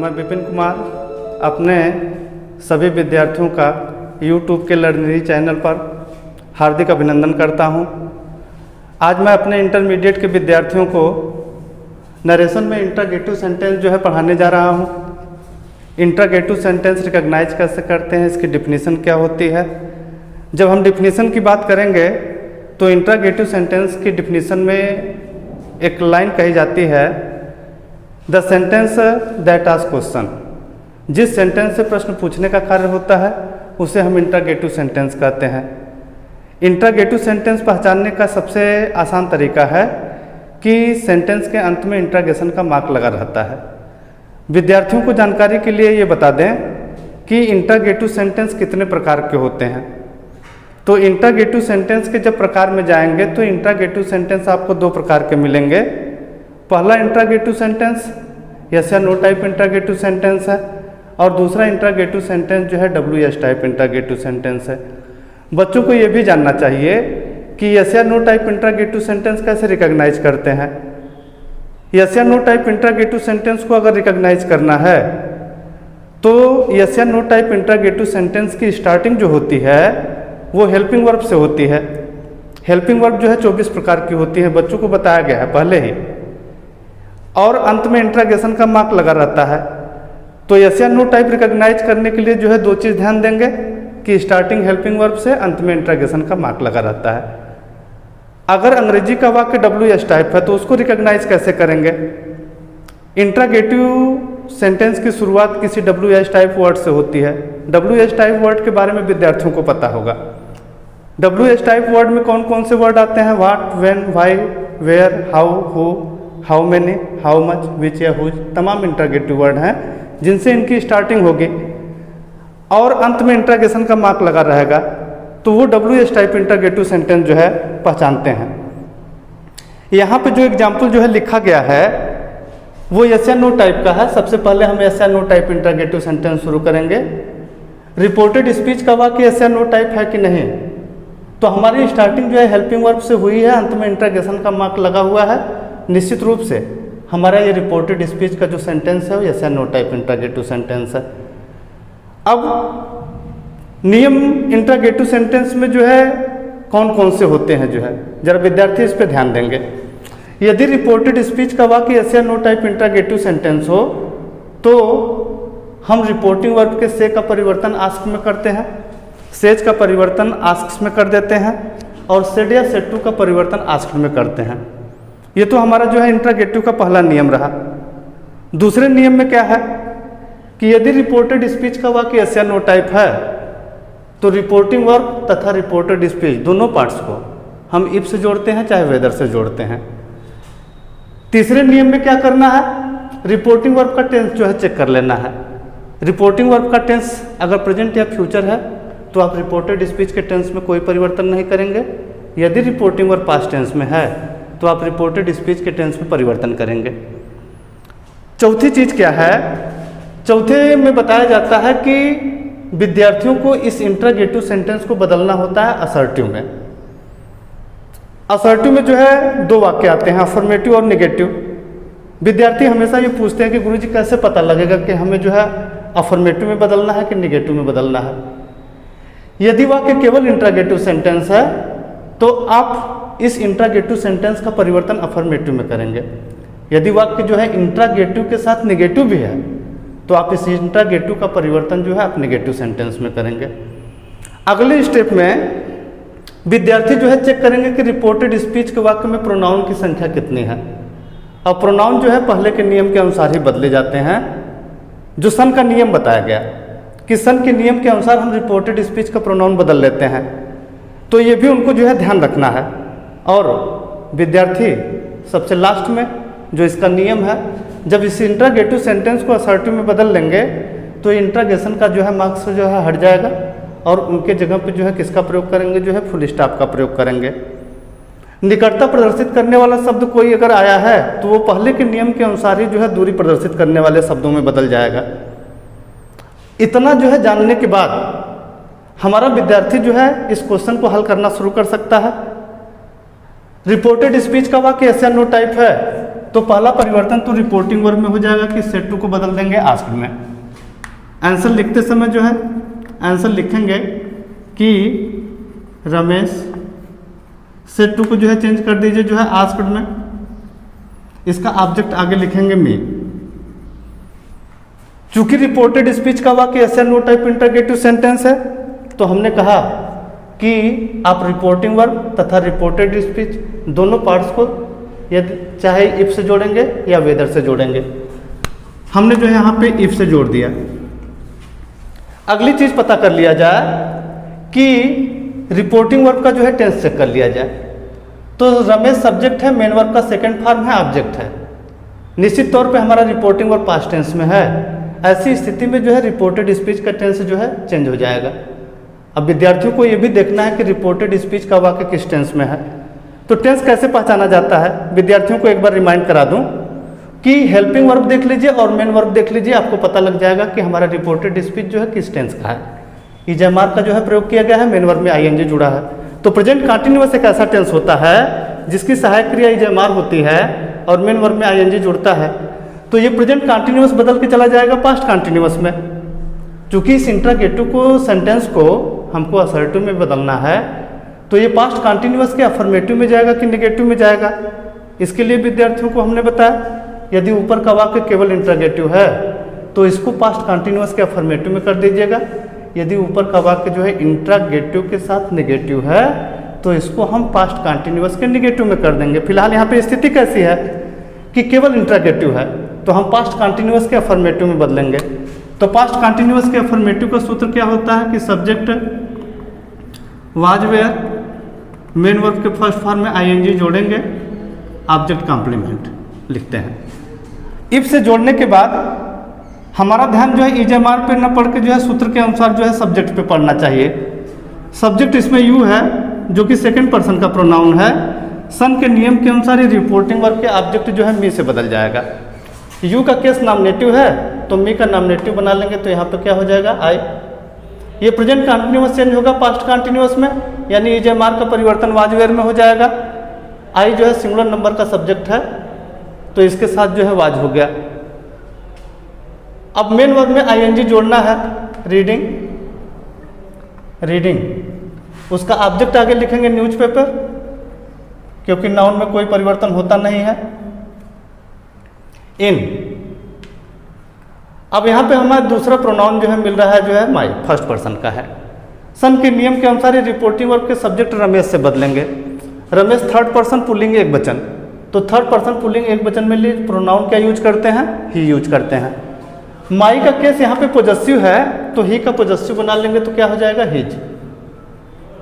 मैं विपिन कुमार अपने सभी विद्यार्थियों का YouTube के लर्निंग चैनल पर हार्दिक अभिनंदन करता हूं। आज मैं अपने इंटरमीडिएट के विद्यार्थियों को नरेशन में इंट्रागेटिव सेंटेंस जो है पढ़ाने जा रहा हूं। इंट्रागेटिव सेंटेंस रिकॉग्नाइज कैसे करते हैं, इसकी डिफिनीशन क्या होती है। जब हम डिफिनीशन की बात करेंगे तो इंट्रागेटिव सेंटेंस की डिफिनीशन में एक लाइन कही जाती है, the sentence that ask question. जिस सेंटेंस से प्रश्न पूछने का कार्य होता है उसे हम इंट्रागेटिव सेंटेंस कहते हैं। इंट्रागेटिव सेंटेंस पहचानने का सबसे आसान तरीका है कि सेंटेंस के अंत में इंट्रागेशन का मार्क लगा रहता है। विद्यार्थियों को जानकारी के लिए ये बता दें कि इंट्रागेटिव सेंटेंस कितने प्रकार के होते हैं। तो इंट्रागेटिव सेंटेंस के जब प्रकार में जाएंगे तो इंट्रागेटिव सेंटेंस आपको दो प्रकार के मिलेंगे। पहला इंट्रागेटिव सेंटेंस यस या नो टाइप इंट्रागेटिव सेंटेंस है और दूसरा इंट्रागेटिव सेंटेंस जो है WS टाइप इंट्रागेटिव सेंटेंस है। बच्चों को ये भी जानना चाहिए कि यस या नो टाइप इंट्रागेटिव सेंटेंस कैसे रिकॉग्नाइज करते हैं। यस या नो टाइप इंट्रागेटिव सेंटेंस को अगर रिकॉग्नाइज करना है तो यस या नो टाइप इंट्रागेटिव सेंटेंस की स्टार्टिंग जो होती है वो हेल्पिंग वर्ब से होती है। हेल्पिंग वर्ब जो है 24 प्रकार की होती है, बच्चों को बताया गया है पहले ही, और अंत में इंट्रागेशन का मार्क लगा रहता है। तो यस या नो टाइप रिकॉग्नाइज करने के लिए जो है दो चीज़ ध्यान देंगे कि स्टार्टिंग हेल्पिंग वर्ब से, अंत में इंट्रागेशन का मार्क लगा रहता है। अगर अंग्रेजी का वाक्य WS टाइप है तो उसको रिकॉग्नाइज कैसे करेंगे। इंट्रागेटिव सेंटेंस की शुरुआत किसी WS टाइप वर्ड से होती है। WS टाइप वर्ड के बारे में विद्यार्थियों को पता होगा। WS टाइप वर्ड में कौन कौन से वर्ड आते हैं, what, when, why, where, how, who, how many, how much, which या हुज, तमाम इंट्रागेटिव वर्ड हैं जिनसे इनकी स्टार्टिंग होगी और अंत में इंट्रागेशन का मार्क लगा रहेगा। तो वो WS टाइप इंट्रागेटिव सेंटेंस जो है पहचानते हैं। यहाँ पे जो एग्जाम्पल जो है लिखा गया है वो यस या नो टाइप का है। सबसे पहले हम यस या नो टाइप इंट्रागेटिव सेंटेंस शुरू करेंगे। रिपोर्टेड स्पीच का वाक्य यस या नो टाइप है कि नहीं, तो हमारी स्टार्टिंग जो है हेल्पिंग वर्ब से हुई है, अंत में इंट्रागेशन का मार्क लगा हुआ है। निश्चित रूप से हमारा ये रिपोर्टेड स्पीच का जो सेंटेंस है वो यस या नो टाइप इंट्रागेटिव सेंटेंस है। अब नियम इंट्रागेटिव सेंटेंस में जो है कौन कौन से होते हैं जो है जरा विद्यार्थी इस पे ध्यान देंगे। यदि रिपोर्टेड स्पीच का वाक्य यस या नो टाइप इंट्रागेटिव सेंटेंस हो तो हम रिपोर्टिंग वर्ब के से का परिवर्तन आस्क में करते हैं, सेज का परिवर्तन आस्क्स में कर देते हैं और सेड या सेड टू का परिवर्तन आस्क्ड में करते हैं। ये तो हमारा जो है इंट्रागेटिव का पहला नियम रहा। दूसरे नियम में क्या है कि यदि रिपोर्टेड स्पीच का वाक्य यस या नो टाइप है तो रिपोर्टिंग वर्ब तथा रिपोर्टेड स्पीच दोनों पार्ट्स को हम इफ से जोड़ते हैं चाहे वेदर से जोड़ते हैं। तीसरे नियम में क्या करना है, रिपोर्टिंग वर्ब का टेंस जो है चेक कर लेना है। रिपोर्टिंग वर्ब का टेंस अगर प्रेजेंट या फ्यूचर है तो आप रिपोर्टेड स्पीच के टेंस में कोई परिवर्तन नहीं करेंगे। यदि रिपोर्टिंग वर्ब पास्ट टेंस में है तो आप रिपोर्टेड स्पीच के टेंस में परिवर्तन करेंगे। चौथी चीज़ क्या है, चौथे में बताया जाता है कि विद्यार्थियों को इस इंट्रागेटिव सेंटेंस को बदलना होता है असर्टिव में। असर्टिव में जो है दो वाक्य आते हैं, अफर्मेटिव और नेगेटिव। विद्यार्थी हमेशा ये पूछते हैं कि गुरुजी कैसे पता लगेगा कि हमें जो है अफर्मेटिव में बदलना है कि नेगेटिव में बदलना है। यदि वाक्य केवल इंट्रागेटिव सेंटेंस है तो आप इस इंट्रागेटिव सेंटेंस का परिवर्तन अफर्मेटिव में करेंगे। यदि वाक्य जो है इंट्रागेटिव के साथ नेगेटिव भी है तो आप इस इंट्रागेटिव का परिवर्तन जो है आप नेगेटिव सेंटेंस में करेंगे। अगले स्टेप में विद्यार्थी जो है चेक करेंगे कि रिपोर्टेड स्पीच के वाक्य में प्रोनाउन की संख्या कितनी है। अब प्रोनाउन जो है पहले के नियम के अनुसार ही बदले जाते हैं। जो सन का नियम बताया गया कि सन के नियम के अनुसार हम रिपोर्टेड स्पीच का प्रोनाउन बदल लेते हैं, तो ये भी उनको जो है ध्यान रखना है। और विद्यार्थी सबसे लास्ट में जो इसका नियम है, जब इस इंट्रागेटिव सेंटेंस को असर्टिव में बदल लेंगे तो इंट्रागेशन का जो है मार्क्स जो है हट जाएगा और उनके जगह पे जो है किसका प्रयोग करेंगे, जो है फुल स्टॉप का प्रयोग करेंगे। निकटता प्रदर्शित करने वाला शब्द कोई अगर आया है तो वो पहले के नियम के अनुसार ही जो है दूरी प्रदर्शित करने वाले शब्दों में बदल जाएगा। इतना जो है जानने के बाद हमारा विद्यार्थी जो है इस क्वेश्चन को हल करना शुरू कर सकता है। रिपोर्टेड स्पीच का वाक्य यस या नो टाइप है तो पहला परिवर्तन तो रिपोर्टिंग वर्ब में हो जाएगा कि सेट टू को बदल देंगे आस्क्ड में। आंसर लिखते समय जो है आंसर लिखेंगे कि रमेश, सेट टू को जो है चेंज कर दीजिए जो है आस्क्ड में। इसका ऑब्जेक्ट आगे लिखेंगे मी। चूंकि रिपोर्टेड स्पीच का वाक्य यस या नो टाइप इंटरोगेटिव सेंटेंस है, तो हमने कहा कि आप रिपोर्टिंग वर्ब तथा रिपोर्टेड स्पीच दोनों पार्ट्स को यदि चाहे इफ से जोड़ेंगे या वेदर से जोड़ेंगे। हमने जो है यहाँ पे इफ से जोड़ दिया। अगली चीज पता कर लिया जाए कि रिपोर्टिंग वर्ब का जो है टेंस चेक कर लिया जाए। तो रमेश सब्जेक्ट है, मेन वर्ब का सेकंड फॉर्म है, ऑब्जेक्ट है। निश्चित तौर पे हमारा रिपोर्टिंग वर्ब पास्ट टेंस में है। ऐसी स्थिति में जो है रिपोर्टेड स्पीच का टेंस जो है चेंज हो जाएगा। अब विद्यार्थियों को ये भी देखना है कि रिपोर्टेड स्पीच का वाक्य किस टेंस में है। तो टेंस कैसे पहचाना जाता है, विद्यार्थियों को एक बार रिमाइंड करा दूं कि हेल्पिंग वर्ब देख लीजिए और मेन वर्ब देख लीजिए, आपको पता लग जाएगा कि हमारा रिपोर्टेड स्पीच जो है किस टेंस का है। इजेमार का जो है प्रयोग किया गया है, मेन वर्ब में आईएनजी जुड़ा है। तो प्रेजेंट कंटिन्यूअस एक ऐसा टेंस होता है जिसकी सहायक क्रिया इजेमार होती है और मेन वर्ब में आईएनजी जुड़ता है। तो ये प्रेजेंट कंटिन्यूअस बदल के चला जाएगा पास्ट कंटिन्यूअस में। चूंकि इस इंट्रोगेटिव को सेंटेंस को हमको असर्टिव में बदलना है, तो ये पास्ट कंटिन्यूअस के अफर्मेटिव में जाएगा कि नेगेटिव में जाएगा। इसके लिए विद्यार्थियों को हमने बताया यदि ऊपर का वाक्य केवल इंट्रोगेटिव है तो इसको पास्ट कंटिन्यूअस के अफर्मेटिव में कर दीजिएगा। यदि ऊपर का वाक्य जो है इंट्रोगेटिव के साथ नेगेटिव है तो इसको हम पास्ट कंटिन्यूअस के नेगेटिव में कर देंगे। फिलहाल यहाँ पे स्थिति कैसी है कि केवल इंट्रोगेटिव है, तो हम पास्ट कंटिन्यूअस के अफर्मेटिव में बदलेंगे। तो पास्ट कंटिन्यूअस के अफर्मेटिव का सूत्र क्या होता है कि subject was were, main verb के फर्स्ट फॉर्म में आईएनजी जोड़ेंगे, ऑब्जेक्ट कॉम्प्लीमेंट लिखते हैं। इफ से जोड़ने के बाद हमारा ध्यान जो है इजेमार पे न पढ़ के जो है सूत्र के अनुसार जो है सब्जेक्ट पे पढ़ना चाहिए। सब्जेक्ट इसमें यू है जो कि सेकंड पर्सन का प्रोनाउन है। सन के नियम के अनुसार ये रिपोर्टिंग वर्ब के ऑब्जेक्ट जो है मी से बदल जाएगा। यू का केस नॉमिनेटिव है तो मी का नॉमिनेटिव बना लेंगे, तो यहाँ पे क्या हो जाएगा आई। ये प्रेजेंट कंटिन्यूअस चेंज होगा पास्ट कंटिन्यूअस में, यानी इजेमार का परिवर्तन वाज वेयर में हो जाएगा। आई जो है सिंगुलर नंबर का सब्जेक्ट है तो इसके साथ जो है वाज हो गया। अब मेन वर्ब में आईएनजी जोड़ना है, रीडिंग, रीडिंग। उसका ऑब्जेक्ट आगे लिखेंगे न्यूज़पेपर, क्योंकि नाउन में कोई परिवर्तन होता नहीं है। इन। अब यहाँ पे हमारा दूसरा प्रोनाउन जो है मिल रहा है जो है माई, फर्स्ट पर्सन का है। सन के नियम के अनुसार ये रिपोर्टिंग वर्ब के सब्जेक्ट रमेश से बदलेंगे। रमेश थर्ड पर्सन पुल्लिंग एक वचन, तो थर्ड पर्सन पुल्लिंग एक वचन में लिए प्रोनाउन क्या यूज करते हैं, ही यूज करते हैं। माई का केस यहाँ पे पोजेसिव है तो ही का पोजेसिव बना लेंगे, तो क्या हो जाएगा हिज।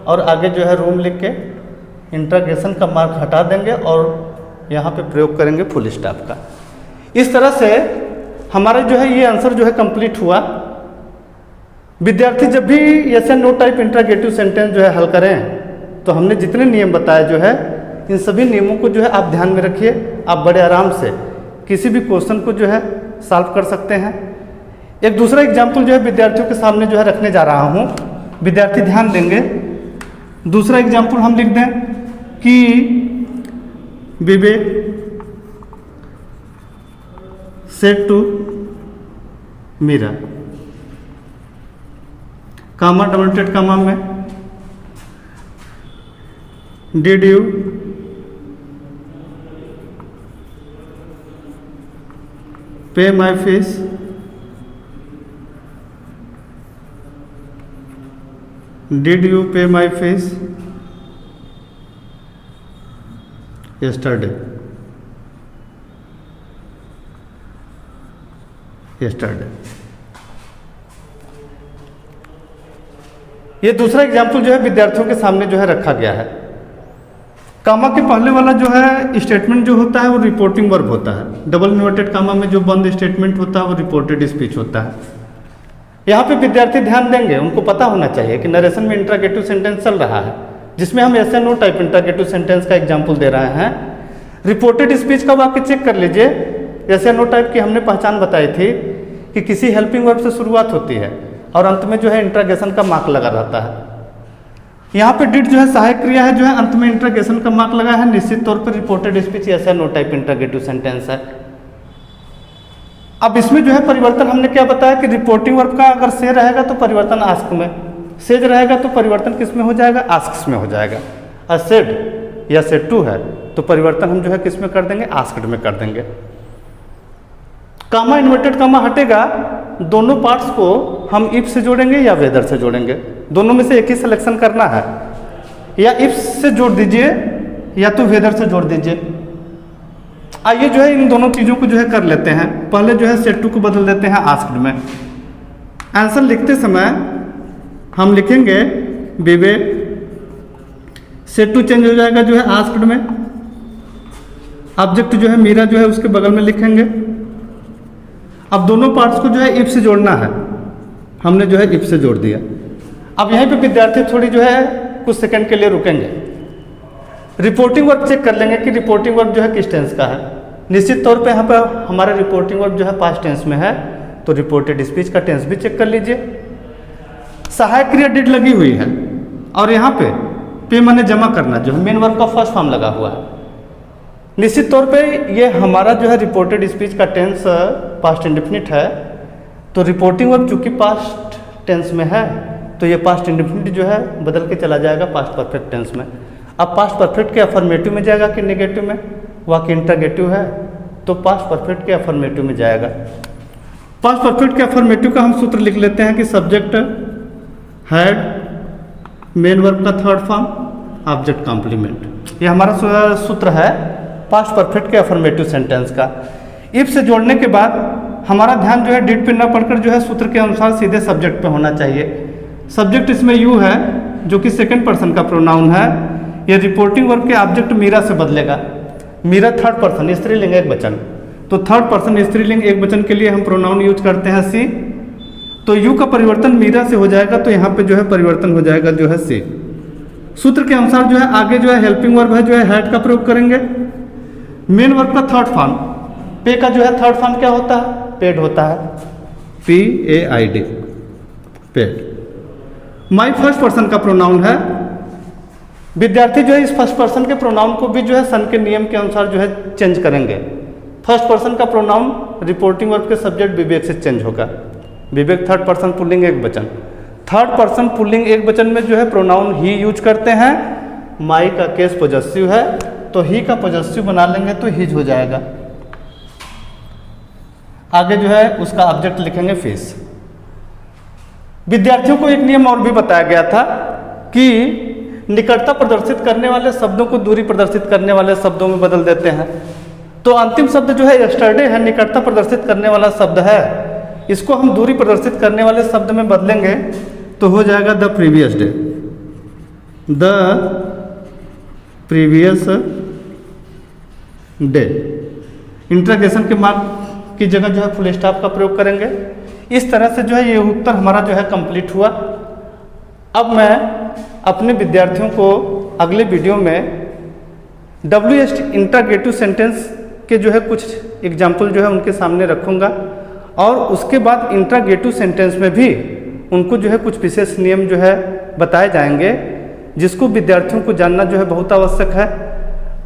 और आगे जो है रूम लिख के इंट्रोगेशन का मार्क हटा देंगे और यहाँ पे प्रयोग करेंगे फुल स्टॉप का। इस तरह से हमारा जो है ये आंसर जो है कंप्लीट हुआ। विद्यार्थी जब भी yes and no type interrogative sentence जो है हल करें तो हमने जितने नियम बताए जो है इन सभी नियमों को जो है आप ध्यान में रखिए। आप बड़े आराम से किसी भी क्वेश्चन को जो है सॉल्व कर सकते हैं। एक दूसरा एग्जाम्पल जो है विद्यार्थियों के सामने जो है रखने जा रहा हूँ, विद्यार्थी ध्यान देंगे। दूसरा एग्जाम्पल हम लिख दें कि Vivek said to Meera, comma double टेड कामा में, डिड यू पे माई फीस, डिड यू पे माई फीस yesterday, yesterday। ये दूसरा एग्जाम्पल जो है विद्यार्थियों के सामने जो है रखा गया है। कामा के पहले वाला जो है स्टेटमेंट जो होता है वो रिपोर्टिंग वर्ब होता है। डबल इन्वर्टेड कामा में जो बंद स्टेटमेंट होता है वो रिपोर्टेड स्पीच होता है। यहाँ पे विद्यार्थी ध्यान देंगे, उनको पता होना चाहिए कि नरेशन में इंट्रोगेटिव सेंटेंस चल रहा है जिसमें हम yes and no type interrogative sentence का एग्जाम्पल दे रहे हैं। रिपोर्टेड स्पीच का वाक्य चेक कर लीजिए। एस एंड नो टाइप की हमने पहचान बताई थी कि किसी हेल्पिंग वर्ब से शुरुआत होती है और अंत में जो है इंट्रोगेशन का मार्क लगा रहता है। यहाँ पे डिड जो है सहायक क्रिया है, जो है अंत में इंटरगेशन का मार्क लगा है। निश्चित तौर पर रिपोर्टेड स्पीच ऐसा नो टाइप इंटरगेटिव सेंटेंस है। अब इसमें जो है परिवर्तन हमने क्या बताया कि रिपोर्टिंग वर्ब का अगर से रहेगा तो परिवर्तन आस्क में, सेज रहेगा तो परिवर्तन किस में हो जाएगा, आस्क्स में हो जाएगा। और सेड या सेड टू है तो परिवर्तन हम जो है किस में कर देंगे, आस्क्ड में कर देंगे। कामा इन्वर्टेड कामा हटेगा, दोनों पार्ट्स को हम इफ से जोड़ेंगे या वेदर से जोड़ेंगे, दोनों में से एक ही सिलेक्शन करना है। या इफ से जोड़ दीजिए या तो वेदर से जोड़ दीजिए। आइए जो है इन दोनों चीज़ों को जो है कर लेते हैं। पहले जो है सेड टू को बदल देते हैं आस्क्ड में। आंसर लिखते समय हम लिखेंगे विवेक, सेड टू चेंज हो जाएगा जो है आस्क्ड में। ऑब्जेक्ट जो है मीरा जो है उसके बगल में लिखेंगे। अब दोनों पार्ट्स को जो है इफ से जोड़ना है, हमने जो है इफ से जोड़ दिया। अब यहीं पे विद्यार्थी थोड़ी जो है कुछ सेकंड के लिए रुकेंगे, रिपोर्टिंग वर्ब चेक कर लेंगे कि रिपोर्टिंग वर्ब जो है किस टेंस का है। निश्चित तौर पे यहाँ पर हमारा रिपोर्टिंग वर्ब जो है पास्ट टेंस में है, तो रिपोर्टेड स्पीच का टेंस भी चेक कर लीजिए। सहायक क्रिया डिड लगी हुई है और यहाँ पे माने जमा करना जो है मेन वर्ब का फर्स्ट फॉर्म लगा हुआ है। निश्चित तौर पे ये हमारा जो है रिपोर्टेड स्पीच का टेंस पास्ट इंडेफिनिट है, तो रिपोर्टिंग वर्ब चूंकि पास्ट टेंस में है तो ये पास्ट इंडेफिनिट जो है बदल के चला जाएगा पास्ट परफेक्ट टेंस में। अब पास्ट परफेक्ट के अफर्मेटिव में जाएगा कि नेगेटिव में, वाक्य इंटरगेटिव है तो पास्ट परफेक्ट के अफर्मेटिव में जाएगा। पास्ट परफेक्ट के अफर्मेटिव का हम सूत्र लिख लेते हैं कि सब्जेक्ट हैड, मेन वर्ब का थर्ड फॉर्म, ऑब्जेक्ट कॉम्प्लीमेंट। ये हमारा सूत्र है पास्ट परफेक्ट के अफर्मेटिव सेंटेंस का। इफ से जोड़ने के बाद हमारा ध्यान जो है डिड पे न पढ़कर जो है सूत्र के अनुसार सीधे सब्जेक्ट पे होना चाहिए। सब्जेक्ट इसमें यू है जो कि सेकंड पर्सन का प्रोनाउन है। ये रिपोर्टिंग वर्ब के ऑब्जेक्ट मीरा से बदलेगा। मीरा थर्ड पर्सन स्त्रीलिंग एक वचन, तो थर्ड पर्सन स्त्रीलिंग एक वचन के लिए हम प्रोनाउन यूज करते हैं सी, तो यू का परिवर्तन मीरा से हो जाएगा, तो यहाँ पे जो है परिवर्तन हो जाएगा जो है सी। सूत्र के अनुसार जो है आगे जो है हेल्पिंग वर्ब है जो है हैड का प्रयोग करेंगे। मेन वर्ब का थर्ड फॉर्म, पे का जो है थर्ड फॉर्म क्या होता है, पेड होता है, PAID, paid. My first person का प्रोनाउन है। विद्यार्थी जो है इस फर्स्ट पर्सन के प्रोनाउन को भी जो है सन के नियम के अनुसार जो है चेंज करेंगे। फर्स्ट पर्सन का प्रोनाउन रिपोर्टिंग वर्ब के सब्जेक्ट विवेक से चेंज होगा। विवेक थर्ड पर्सन पुल्लिंग एक वचन, थर्ड पर्सन पुल्लिंग एक वचन में जो है प्रोनाउन ही यूज करते हैं। माई का केस पॉजेसिव है तो ही का पॉजेसिव बना लेंगे तो हिज हो जाएगा। आगे जो है उसका ऑब्जेक्ट लिखेंगे फिश। विद्यार्थियों को एक नियम और भी बताया गया था कि निकटता प्रदर्शित करने वाले शब्दों को दूरी प्रदर्शित करने वाले शब्दों में बदल देते हैं। तो अंतिम शब्द जो है यस्टरडे है, निकटता प्रदर्शित करने वाला शब्द है, इसको हम दूरी प्रदर्शित करने वाले शब्द में बदलेंगे तो हो जाएगा the previous day, the previous day. Integration के मार्क की जगह जो है फुल स्टॉप का प्रयोग करेंगे। इस तरह से जो है ये उत्तर हमारा जो है कंप्लीट हुआ। अब मैं अपने विद्यार्थियों को अगले वीडियो में WH इंटरगेटिव सेंटेंस के जो है कुछ एग्जाम्पल जो है उनके सामने रखूँगा और उसके बाद इंटरगेटिव सेंटेंस में भी उनको जो है कुछ विशेष नियम जो है बताए जाएंगे, जिसको विद्यार्थियों को जानना जो है बहुत आवश्यक है।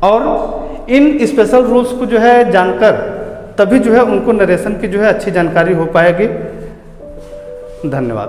और इन स्पेशल रूल्स को जो है जानकर तभी जो है उनको नरेशन की जो है अच्छी जानकारी हो पाएगी। धन्यवाद।